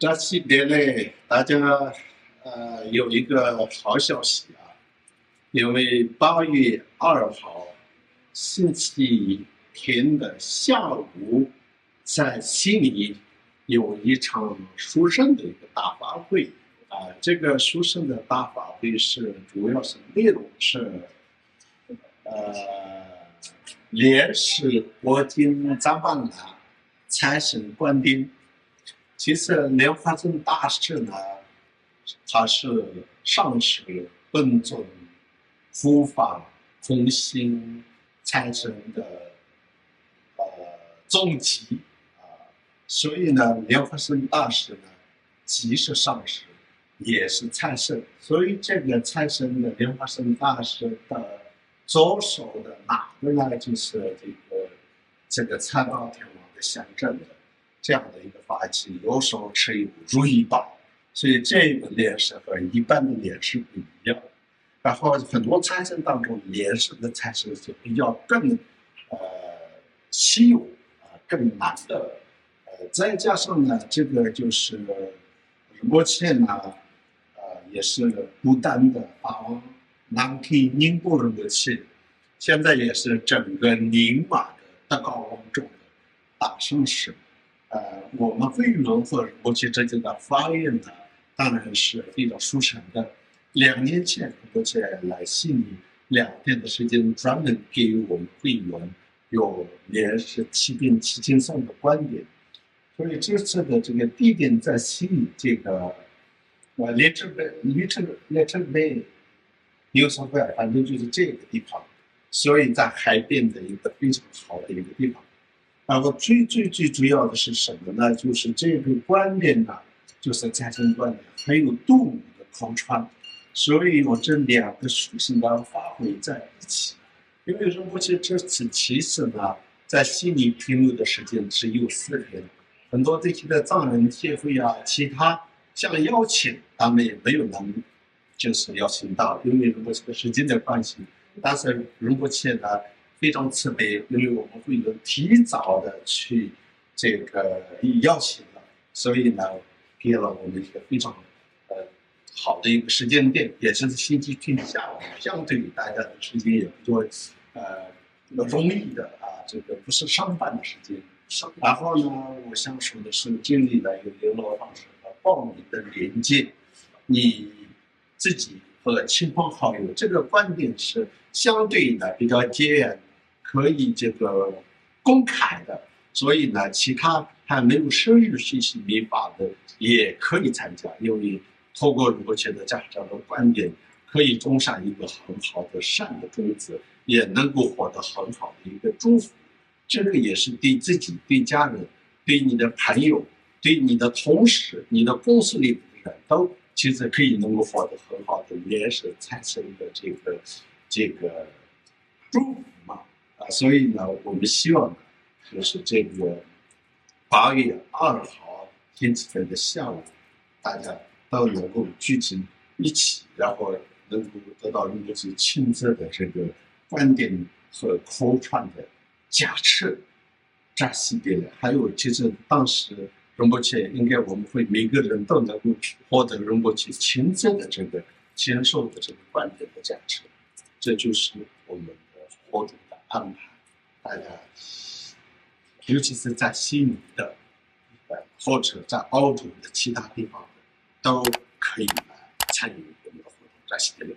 这系列呢，大家有一个好消息啊，因为8月2号星期天的下午，在悉尼有一场书生的一个大法会啊。这个书生的大法会主要是内容是联释国经藏版的财神观点。其实莲花生大师呢，他是上师本尊护法空心财神的终极啊，所以呢，莲花生大师呢，既是上师，也是财神，所以这个财神的莲花生大师的左手的哪个呢，就是这个财宝天王的象征的。这样的一个法器，右手持有如意宝，所以这个莲饰和一般的莲饰不一样。然后很多财神当中，莲饰的财神是比较更稀有更难的。再加上呢，这个就是目前呢，也是不丹的法王南提宁波仁波切，现在也是整个宁玛的德高望重的大圣师。我们会员和仁波切之间的发言呢，当然是非常殊胜的。2年前，仁波切来悉尼2天的时间，专门给我们会员有联系7点7轻松的观点。所以这次的这个地点在悉尼这个Little Bay New South Wales，反正就是这个地方，所以在海边的一个非常好的一个地方。然后最主要的是什么呢？就是这个观点呢，就是财神观点，还有动物的口传，所以有这2个属性的发挥在一起。因为仁波切这次其实呢，在悉尼停留的时间只有4天，很多这些的藏人协会啊，其他想邀请，他们也没有能就是邀请到，因为仁波切的时间的关系。但是仁波切呢，非常慈悲，因为我们会有提早的去这个邀请了，所以呢，给了我们一个非常好的一个时间点，也是星期天下午，相对于大家的时间也比较容易的啊，这个不是上班的时间。然后呢，我想说的是，这里呢有联络方式和报名的连接，你自己和亲朋好友，这个观点是相对的比较结缘。可以这个公开的，所以呢，其他还没有深入学习密法的也可以参加，因为透过仁波切的家长的观点，可以种上一个很好的善的种子，也能够获得很好的一个祝福。这个也是对自己、对家人、对你的朋友、对你的同事、你的公司里的人都其实可以能够获得很好的莲饰财神的这个祝福嘛。所以呢，我们希望就是这个8月2号星期天的下午，大家都能够聚集一起，然后能够得到仁波切亲自的这个观点和口传的加持。这系列的，还有其实当时仁波切应该我们会每个人都能够获得仁波切亲自的这个接受的这个观点的加持，这就是我们的活动的安排。大家，尤其是在悉尼的，或者在澳洲的其他地方的，都可以来参与我们的活动，这系列的。